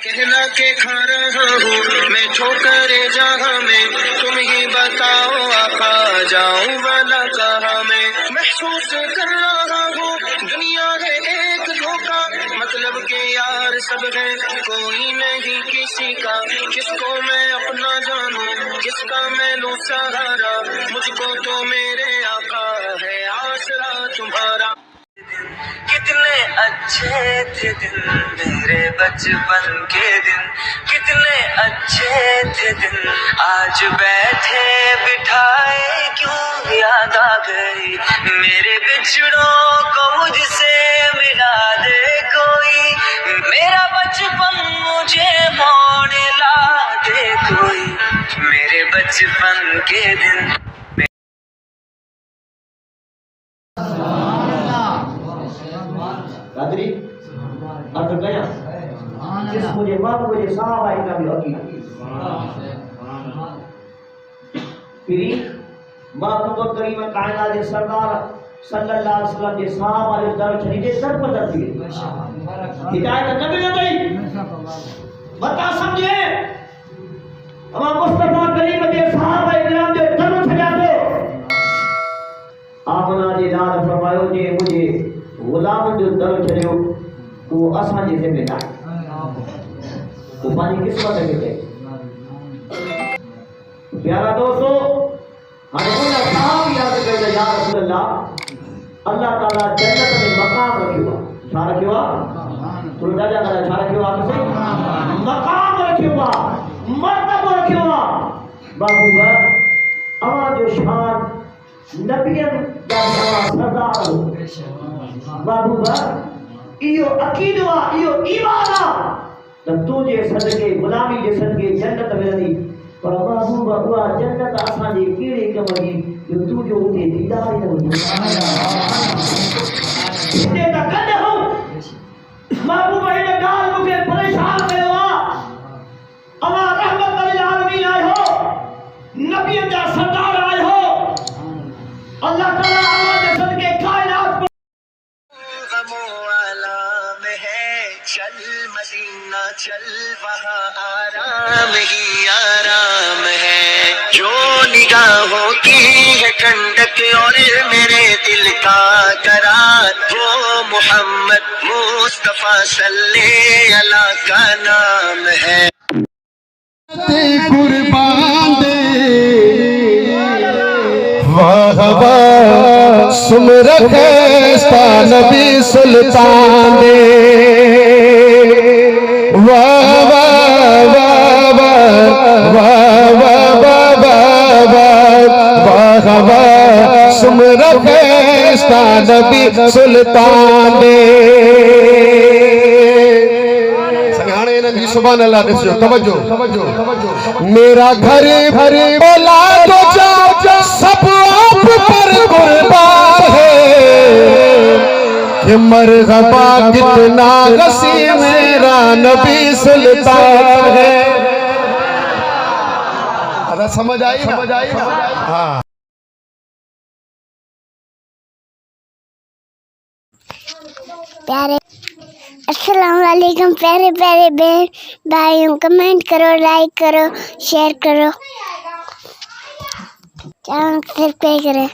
कहना के खा रहा हूँ मैं ठोकरे जहाँ में, तुम ही बताओ आका जाऊँ वाला कहाँ में। महसूस कर रहा हूँ दुनिया है एक धोखा, मतलब के यार सब है कोई नहीं किसी का। किसको मैं अपना जानूं किसका मैं लूं सहारा, मुझको तो मेरे आका है आसरा तुम्हारा। कितने अच्छे थे दिन मेरे बचपन के दिन, कितने अच्छे थे दिन आज बैठे बिठाए क्यों याद आ गई। मेरे बिछड़ों को मुझसे मिला दे कोई, मेरा बचपन मुझे मोड़ ला दे कोई, मेरे बचपन के दिन। Kadri, atau gaya? Jis मुझे माफ मुझे साहब आई का भी होगी। फिरी माफ को करीम कायनात के सरदार सल्लल्लाहु अलैहि वसल्लम के साहब वाले दर चली सर पर दर थी। हिदायत कभी न गई। बता समझे? हमारा मुस्तफा करीम के साहब इकराम के दर सजा दो। आपना जी लाल फरमायो जे मुझे गुलाम जो दर चलियो वो असा जी जिम्मेदार तो पानी किस्मत है। प्यारा दोस्तों हमें साहब याद कर या रसूल अल्लाह अल्लाह ताला जन्नत में मकाम रखियो छा रखियो तो राजा का छा रखियो आपसे मकाम रखियो मर्तबा रखियो बाबूगा आवाज जो शान नबियन का सरदार बाबूगा इयो अकीदवा इयो ईमाना तब तुझे सदके गुलामी जे सदके जन्नत मिलंदी। पर बाबूगा उहा जन्नत असां जे कहिड़े कम जी जो तू जो उते दीदार न हुजे इते त कद हो बाबूगा इन ॻाल्हि मूंखे परेशान कयो आहे। अमा रहमत लिल आलमीन आए हो नबियन जा सरदार आए हो अल्लाह ताला आवाज़ सदके कायनात चल मदीना चल वहाँ आराम ही आराम है। जो निगाहों की है ठंडक और मेरे दिल का करार, वो मोहम्मद मुस्तफा सल्ले अला का नाम है। कुर्बान दे वाह वाह सुमर खस्ता नबी सुल्तान दे वाह वाह वाह वाह वाह वाह वाह सुमर खस्ता नबी सुल्तान दे। सुभान अल्लाह दिसो तवज्जो मेरा घर भर बोला तो जा सब आप पर कुर्बान है कि मरहबा कितना गसी मेरा नबी सुल्तान है। अगर समझ आई हाँ प्यारे अस्सलाम वालेकुम प्यारे प्यारे बहन भाइयों, कमेंट करो, लाइक करो, शेयर करो, चैनल सब्सक्राइब करें।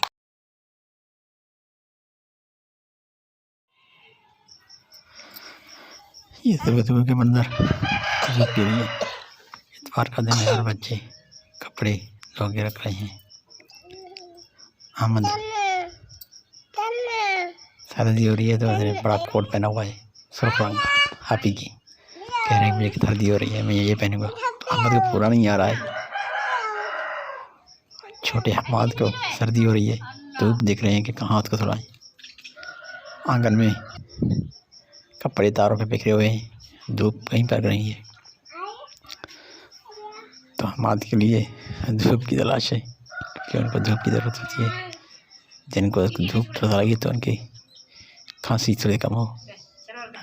ये सुबह के मंदिर खरीद के लिए इतवार का दिन है और बच्चे कपड़े धो के रख रहे हैं। अहमद सर्दी हो रही है तो बड़ा कोट पहना हुआ है सुर्ख रंग का हापी की, कह रहे हैं मुझे सर्दी हो रही है मैं ये पहनूंगा। तो अहमद को पूरा नहीं आ रहा है, छोटे अहमद को सर्दी हो रही है, धूप देख रहे हैं कि कहाँ उसको थोड़ा आंगन में कपड़े तारों पे बिखरे हुए हैं, धूप कहीं पर रही है। तो अहमद के लिए धूप की तलाश है कि उनको धूप की ज़रूरत होती है। जिनको धूप थोड़ा लगी तो उनकी खांसी थोड़ी कम हो।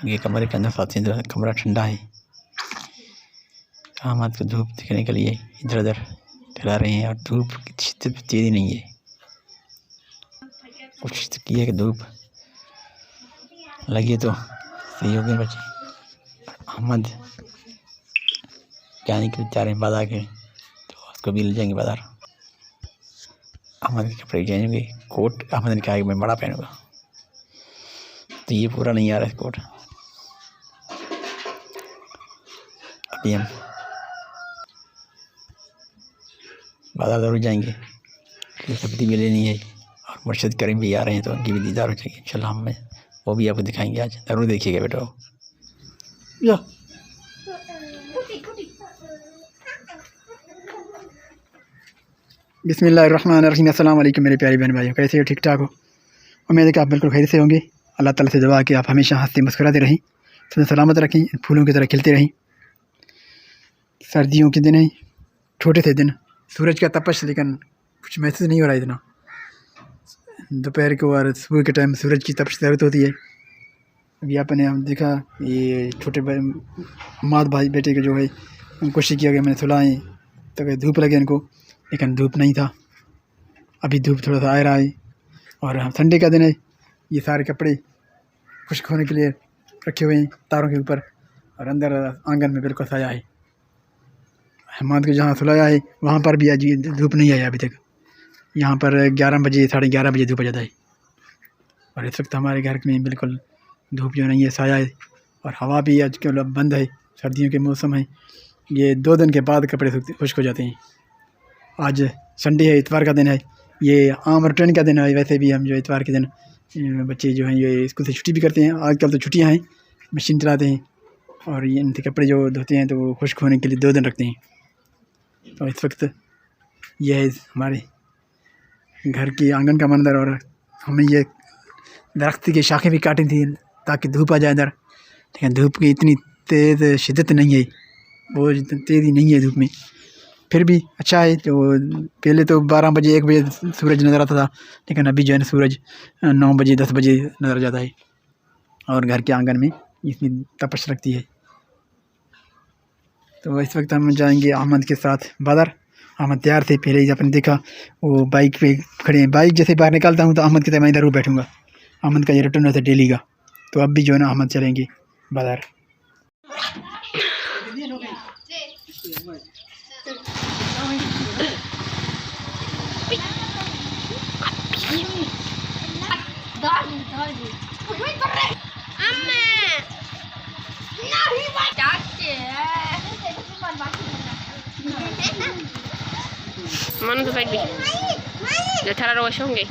ये कमरे के अंदर साथ ही कमरा ठंडा है। अहमद को धूप दिखने के लिए इधर उधर टहला रहे हैं और धूप की शिद्दत तेज़ी नहीं है, कोशिश की है कि धूप लगी तो सही हो गए बच्चे। अहमद जाने के लिए जा रहे हैं बाजार के, तो उसको भी ले जाएंगे बाजार। अहमद के कपड़े जाएंगे, कोट अहमद ने कहा कि मैं बड़ा पहनूंगा, तो ये पूरा नहीं आ रहा है कोट। अभी हम बाजार ज़रूर जाएंगे, सब्ज़ी भी लेनी है, और मुर्शद करीम भी आ रहे हैं तो उनकी भी दीदार हो जाएगी इंशाल्लाह। हमें वो भी आपको दिखाएंगे, आज ज़रूर देखिएगा बेटा। या बिस्मिल्लाहिर्रहमानिर्रहीम। अस्सलाम वालेकुम मेरे प्यारे बहन भाइयों, कैसे हो? ठीक ठाक हो? उम्मीद है कि आप बिल्कुल खैर से होंगे। अल्लाह ताला से दुआ कि आप हमेशा हंसते मुस्कुराते रहें, सलामत रखें, फूलों की तरह खिलते रहें। सर्दियों के दिन हैं, छोटे थे दिन, सूरज का तपश लेकिन कुछ महसूस नहीं हो रहा है इतना। दोपहर को और सुबह के टाइम सूरज की तपश ज़रूरत होती है। अभी आपने हम देखा ये छोटे माद भाई बेटे के जो है कोशिश किया गया, मैंने सुलाएँ तो धूप लगे इनको, लेकिन धूप नहीं था। अभी धूप थोड़ा सा आ रहा है, और हम संडे का दिन है, ये सारे कपड़े खुश्क होने के लिए रखे हुए हैं तारों के ऊपर, और अंदर आंगन में बिल्कुल साया है। हमाद को जहाँ सुलाया है वहाँ पर भी आज धूप नहीं आया अभी तक। यहाँ पर 11 बजे 11:30 बजे धूप आ जाता है, और इस वक्त हमारे घर में बिल्कुल धूप जो नहीं है, साया है, और हवा भी आजकल बंद है। सर्दियों के मौसम है, ये 2 दिन के बाद कपड़े खुश्क हो जाते हैं। आज संडे है, इतवार का दिन है, ये आम रुटीन का दिन है। वैसे भी हम जो इतवार के दिन बच्चे जो हैं ये स्कूल से छुट्टी भी करते हैं। आजकल तो छुट्टियां हैं, मशीन चलाते हैं, और ये इनके कपड़े जो धोते हैं तो वो खुश्क होने के लिए 2 दिन रखते हैं। तो इस वक्त ये है हमारे घर की आंगन का मंजर, और हमें ये दरख्त की शाखें भी काटी थी ताकि धूप आ जाए इधर, लेकिन धूप की इतनी तेज़ शिद्दत नहीं है, वो तेज़ी नहीं है धूप में। फिर भी अच्छा है। तो पहले तो 12 बजे 1 बजे सूरज नज़र आता था, लेकिन अभी जो है ना सूरज 9 बजे 10 बजे नज़र जाता है, और घर के आंगन में इतनी तपश रखती है। तो इस वक्त हम जाएंगे अहमद के साथ बाज़ार। अहमद तैयार थे, पहले ही आपने देखा वो बाइक पे खड़े हैं। बाइक जैसे बाहर निकालता हूँ तो अहमद के साथ मैं इधर बैठूँगा। अहमद का ये रिटर्न होता है डेली का। तो अब भी जो है ना अहमद चलेंगे बाज़ार। Mana tu side bi? Dah cara rawat hoंगे.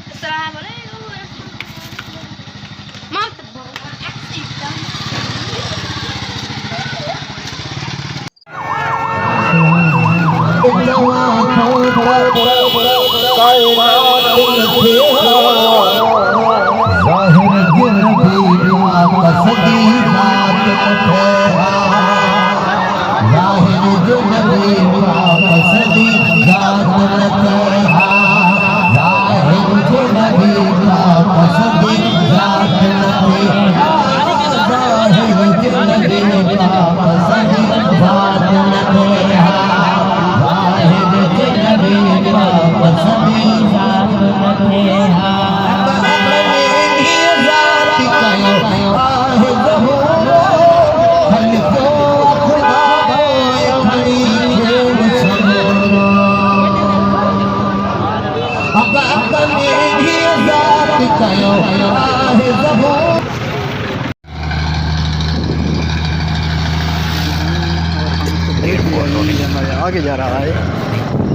आगे जा रहा है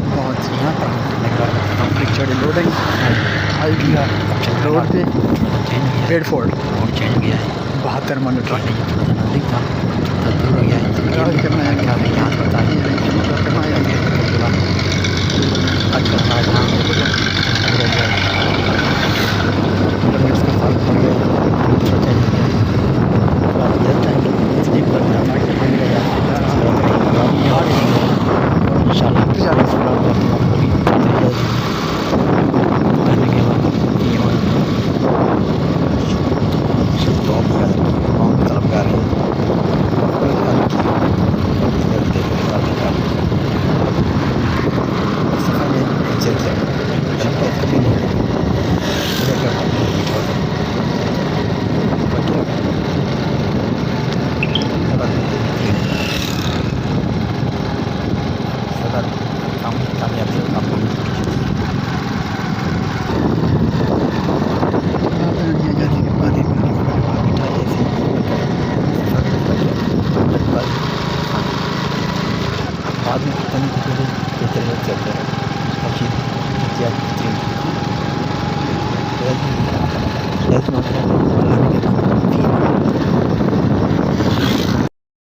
बहुत यहाँ पर कंप्लीट चढ़े लोडिंग आई भी रोड पे बेडफोर्ड 72 मिनट नज़दीक था, दूर हो गया करना है अगर काम कामयाबी से काम करना जैसे कि पानी मीठा ऐसे बाद में करने के पहले बेहतर है चलता है हर चीज़ एहतियात बेहतरीन